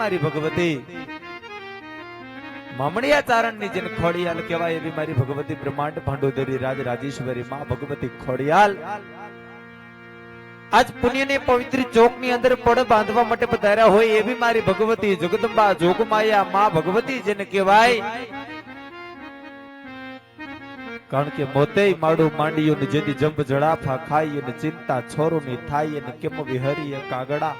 મારી ભગવતી મામણિયા ચારણ ની જેને ખોડિયાલ કહેવાય એવી મારી ભગવતી બ્રહ્માંડ ભાંડોદરી રાજ રાજેશ્વરી માં ભગવતી ખોડિયાલ આજ પુણ્યની પવિત્ર ચોક ની અંદર પડ બાંધવા માટે પધાર્યા હોય એવી મારી ભગવતી જગદંબા જોગમાયા માં ભગવતી જેને કહેવાય. કારણ કે મોતે માડું માંડ્યું ને જેથી જંપ જડાફા ખાઈ અને ચિંતા છોરો ની થાય અને કેમ વિહરી કાગડા.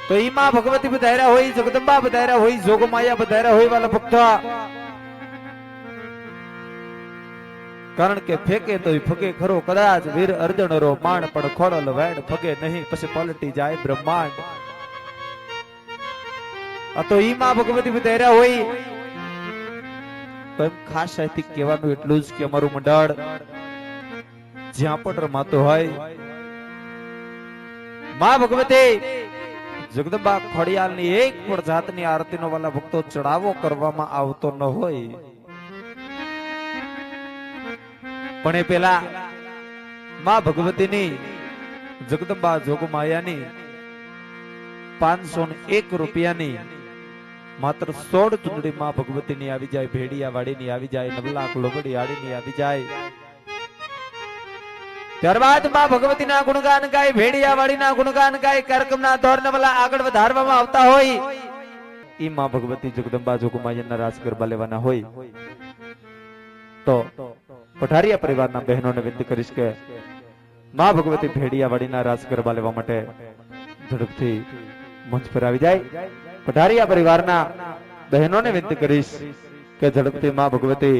તો ઈ માં ભગવતી બધાર્યા હોય, જગદંબા બધાર્યા હોય, જોગમાયા બધાર્યા હોય વાલા ભક્તો. કારણ કે ફેકે તો ફગે ખરો, કદાચ વીર અર્જુનરો માણ પણ ખોડલ વેણ ફગે નહીં, પછી પલટી જાય બ્રહ્માંડ. આ તો ઈ માં ભગવતી બધાર્યા હોય. તો એમ ખાસ અહીંથી કહેવાનું એટલું જ કે અમારું મંડળ જ્યાં પણ રમાતો હોય માં ભગવતી જગદંબા ખોડિયાલ ની એક પણ જાતની આરતી નો વાલા ભક્તો ચડાવો કરવામાં આવતો ન હોય, પણ એ પેલા માં ભગવતીની જગદંબા જોગમાયાની 501 રૂપિયાની માત્ર 16 ચૂંદડી માં ભગવતી ની આવી જાય, ભેડિયા વાડી ની આવી જાય, નવલાખ લોબડી આડી ની આવી જાય. ત્યારબાદ માં ભગવતી ના ગુણગાન ગાય, ભેડિયા વાડી ના ગુણગાન ગાય, કાર્યક્રમ ના ધોરણવાલા આગળ વધારવામાં આવતા હોય. ઈ માં ભગવતી જગદંબા જોગમાયાના રાસ ગરબા લેવાના હોય તો પઠારિયા પરિવારના બહેનોને વિનંતી કરીશ કે માં ભગવતી ભેડિયા વાડીના રાસ ગરબા લેવા માટે ઝડપથી મંચ પર આવી જાય. પઠારિયા પરિવારના બહેનોને વિનંતી કરીશ કે ઝડપથી માં ભગવતી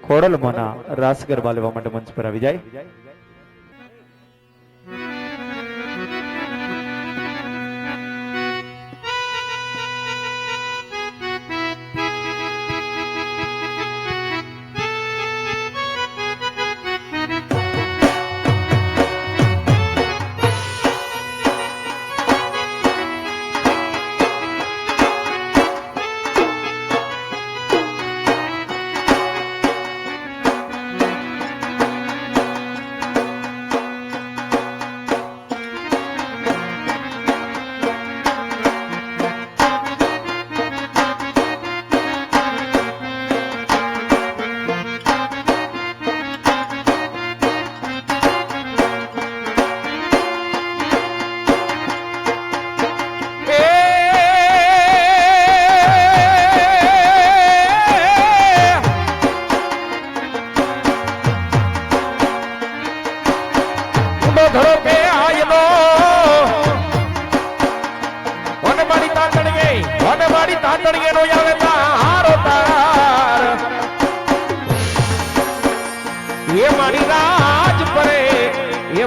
ખોડલમાંના રાસ ગરબા લેવા માટે મંચ પર આવી જાય.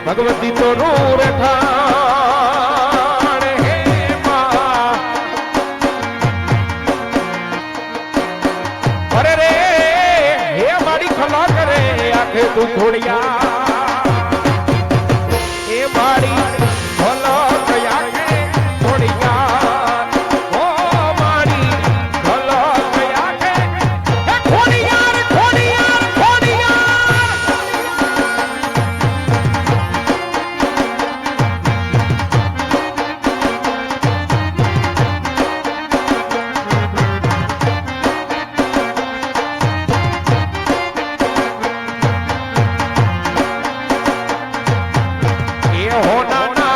ભગવતી તો રૂર ઠાણ હે માં, અરે રે હે મારી ખલા કરે આખે તું ખોડિયા, હે મારી ખલા કયા કે ખોડિયા, ઓ મારી ખલા કયા કે ખોડિયાર ખોડિયાર ખોડિયાર. હોના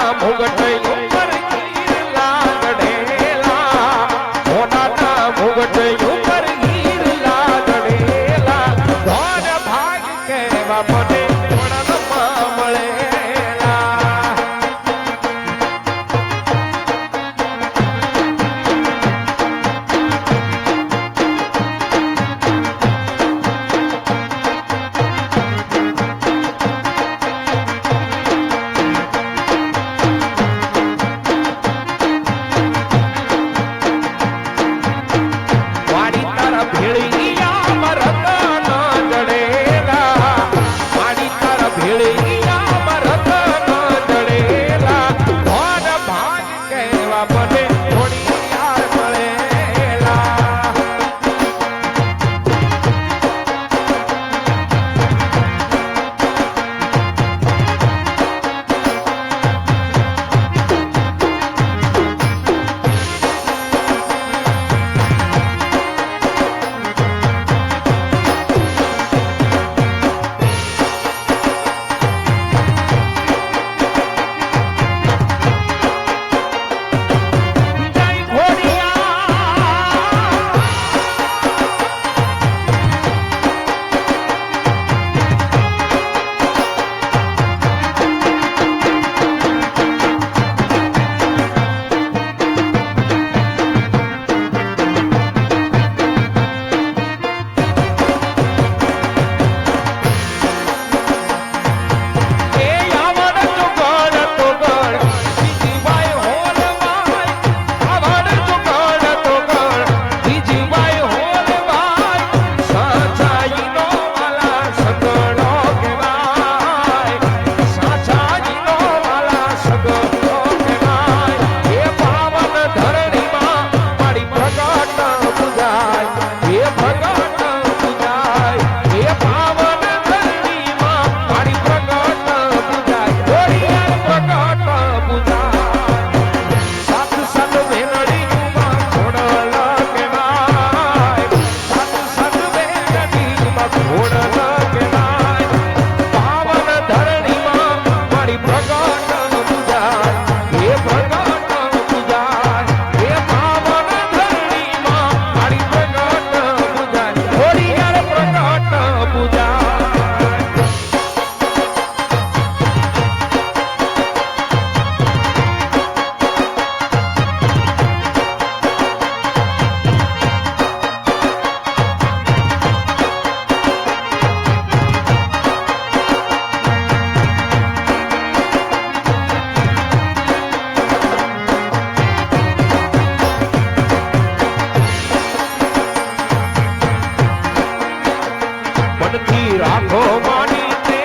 રાખો માની તે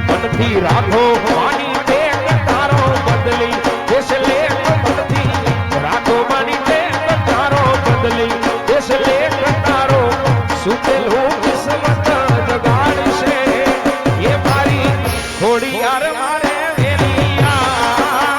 મનથી રાખો માની તે તારો બદલી દેશ લેખ મનથી રાખો માની તે તારો બદલી દેશ લેખ તારો સુતેલું કિસ્મત જગાડશે એ મારી થોડી યાર મારે વેલી આવશે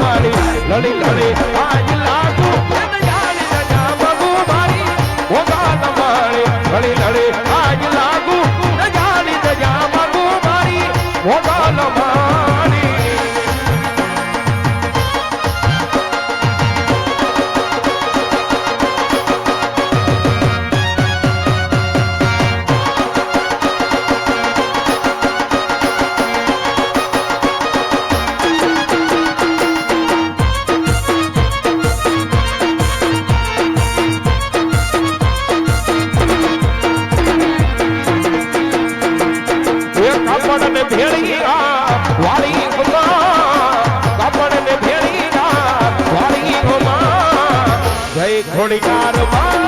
મારી લડી લડી આજ લાગુ જાણી નજા મગુ મારી મોગાલ મારી લડી લડી આજ લાગુ જાણી નજા મગુ મારી મોગાલ મારી ઘોડીકાર